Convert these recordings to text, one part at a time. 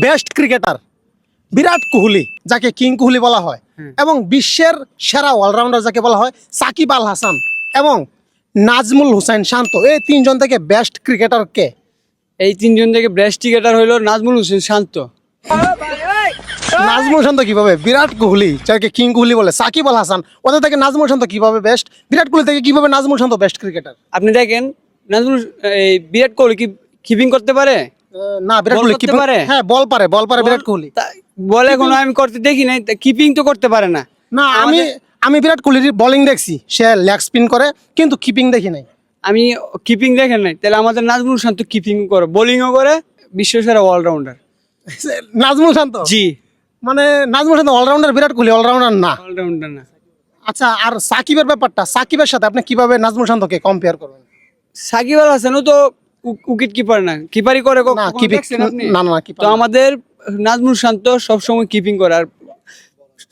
Best cricketer Virat Kohli, যাকে king Kohli বলা হয়, এবং বিশ্বের সেরা অলরাউন্ডার যাকে বলা হয় সাকিব আল হাসান এবং নাজমুল হোসেন শান্ত, এই তিনজন থেকে বেস্ট ক্রিকেটার কে? এই তিনজন থেকে বেস্ট ক্রিকেটার হইলো নাজমুল হোসেন শান্ত। নাজমুল শান্ত কিভাবে? বিরাট কোহলি যাকে কিং কোহলি বলে, সাকিব আল হাসান, ওদের থেকে নাজমুল শান্ত কিভাবে বেস্ট? বিরাট কোহলি থেকে কিভাবে নাজমুল শান্ত বেস্ট ক্রিকেটার? আপনি দেখেন নাজমুল এই বিরাট কোহলি কি কিপিং করতে পারে? না, বিরাট বল কোহলি করতে keeping- পারে? হ্যাঁ, বল পারে বিরাট কোহলি। বলে কোনো আমি করতে দেখি নাই, কিপিং তো করতে পারে না। না, আমি বিরাট কোহলির বোলিং দেখছি, সে লেগ স্পিন করে, কিন্তু কিপিং দেখি নাই। আমি কিপিং দেখেন নাই, তাহলে আমাদের নাজমুল শান্ত কিপিং করে, বোলিংও করে, বিশ্বসেরা অলরাউন্ডার। নাজমুল শান্ত, জি, মানে নাজমুল শান্ত অলরাউন্ডার, বিরাট কোহলি অলরাউন্ডার না। অলরাউন্ডার না। আচ্ছা, আর সাকিবের ব্যাপারটা, সাকিবের সাথে আপনি কিভাবে নাজমুল শান্তকে কম্পেয়ার করবেন? সাকিব আল হাসানও তো উইকেট কিপার না, কিপারই করে না, কখনো কিপিং দেখছেন আপনি? না, keeper তো না। আমাদের নাজমুল শান্ত সবসময় কিপিং করে, আর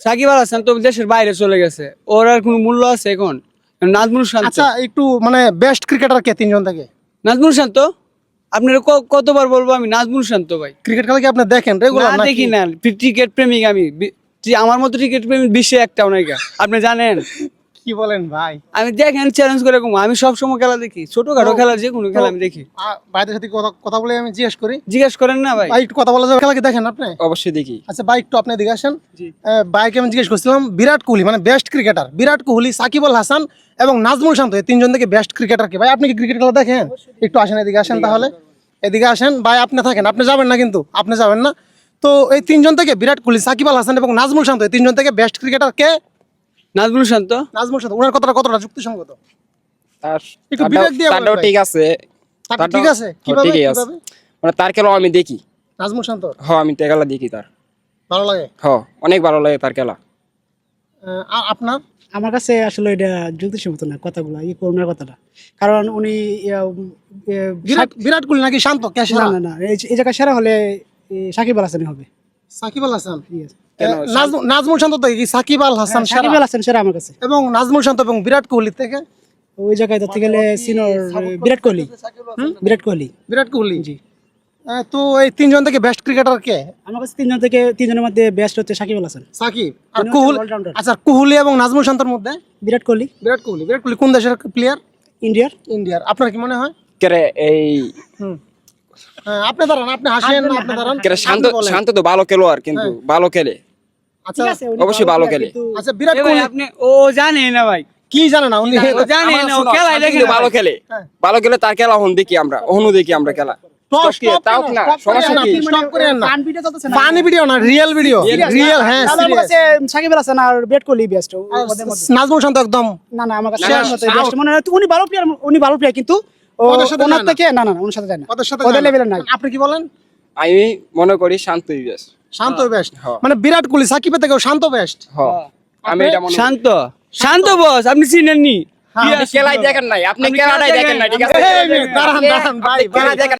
সাকিব আল হাসান তো দেশের বাইরে চলে গেছে, ওর আর কোনো মূল্য আছে এখন? নাজমুল শান্ত, আচ্ছা, একটু মানে বেস্ট ক্রিকেটার কে তিনজন থেকে? নাজমুল শান্ত, আপনার কতবার বলবো আমি নাজমুল শান্ত ভাই। ক্রিকেট খেলা কি আপনি দেখেন রেগুলার না নাকি? দেখি না, ক্রিকেট প্রেমিক আমি। আমার মতো ক্রিকেট প্রেমিক বিশ্বে একটাও নাই গা, আপনি জানেন? কি বলেন ভাই? আমি দেখেন চ্যালেঞ্জ করে কম, আমি সব সময় খেলা দেখি, ছোটখাটো খেলা যে কোনো খেলা আমি দেখি। ভাইদের সাথে কথা বলে আমি জিজ্ঞেস করি। জিজ্ঞেস করেন না ভাই। ভাই, একটু কথা বলা যাবে? খেলা কি দেখেন আপনি? অবশ্যই দেখি। আচ্ছা ভাই, একটু আপনি দিকে আসেন। ভাইকে আমি জিজ্ঞেস করছিলাম বিরাট কোহলি মানে বেস্ট ক্রিকেটার, বিরাট কোহলি, সাকিব আল হাসান এবং নাজমুল শান্ত, এই তিনজন থেকে বেস্ট ক্রিকেটার কে? ভাই, আপনি কি ক্রিকেট খেলা দেখেন? একটু আসেন, এদিকে আসেন তাহলে, এদিকে আসেন ভাই। আপনি থাকেন, আপনি যাবেন না, কিন্তু আপনি যাবেন না। তো এই তিনজন থেকে বিরাট কোহলি, সাকিব আল হাসান এবং নাজমুল শান্ত, এই তিনজন থেকে বেস্ট ক্রিকেটার কে? নাজমুল শান্ত। নাজমুল শান্ত। ওনার কথাটা কতটা যুক্তিসঙ্গত? তার একটু বিবেক দিয়ে বলেন তারটাও ভাই। ঠিক আছে। তার ঠিক আছে? হ্যাঁ, কিভাবে ঠিকই আছে। কিভাবে? মানে তার খেলা আমি দেখি। নাজমুল শান্ত আমি খেলা দেখি তার। ভালো লাগে? অনেক ভালো লাগে তার খেলা। আর আপনার? আমার কাছে আসলে এটা যুক্তিসম্মত না কথাগুলো, করোনার কথাটা। কারণ উনি বিরাট কোহলি নাকি শান্ত কে না সেরা? না না এই জায়গায় সেরা হলে সাকিব আল হাসানই হবে। সাকিব আল হাসান। Yes. নাজমুল শান্ত থেকে কি সাকিব আল হাসান সেরা? সাকিব আল হাসান সেরা আমার কাছে। এবং নাজমুল শান্ত এবং বিরাট কোহলি থেকে? ওই জায়গায় ধরতে গেলে সিনিয়র বিরাট কোহলি। বিরাট কোহলি। বিরাট কোহলি, জি। তো এই তিনজন থেকে বেস্ট ক্রিকেটার কে? আমার কাছে তিনজনের মধ্যে বেস্ট হচ্ছে সাকিব আল হাসান। সাকিব আর উনি হচ্ছে কোহলি। all-rounder। আচ্ছা, কোহলি এবং নাজমুল শান্তর মধ্যে? বিরাট কোহলি। বিরাট কোহলি। বিরাট কোহলি কোন দেশের প্লেয়ার? ইন্ডিয়ার। ইন্ডিয়ার। আপনার কি মনে হয়? কেরে এই আপনি দাঁড়ান, আপনি হাসেন না, আপনি দাঁড়ান। কেরে শান্ত আপনি বলেন। শান্ত তো ভালো খেলোয়াড়, কিন্তু ভালো খেলে। আচ্ছা, ঠিক আছে, উনি অবশ্যই ভালো খেলে। কিন্তু আচ্ছা, বিরাট এ ভাই, কোহলি আপনি ও জানে না ভাই, কি জানে না? উনি ও জানে না, ও খেলাই দেখে কিন্তু না ভালো ভাই। খেলে। হ্যাঁ। ভালো খেলে তার খেলা দেখি আমরা, দেখি আমরা খেলা। তাও না, সমস্যা কি? ফান ভিডিও চলতেছে না। ফানি ভিডিও না, রিয়েল ভিডিও। রিয়েল, হ্যাঁ, তাহলে আমার serious। কাছে সাকিব আল হাসান আর বিরাট কোহলি বেস্ট ওদের মধ্যে। নাজমুল শান্ত একদম না না, আমার কাছে না, বেস্ট মনে হয়। উনি ভালো প্লেয়ার কিন্তু ওদের সাথে ওনার যায় না। থেকে না না ওনার সাথে যায় না, ওদের সাথে ওদের যায় না। লেভেলের নাই। আপনি কি বলেন? আমি মনে করি শান্তই বেস্ট। শান্ত বেস্ট, হ্যাঁ। মানে বিরাট কোহলি সাকিবের থেকেও শান্ত বেস্ট। আমি এটা মনে করি। শান্ত, শান্ত বস, আপনি চিনেননি? হ্যাঁ, আপনি খেলাই দেখেন নাই, আপনি আমি খেলাটাই খেলা দেখেন নাই, ঠিক আছে? এই, দাঁড়ান, ভাই, খেলা দেখেন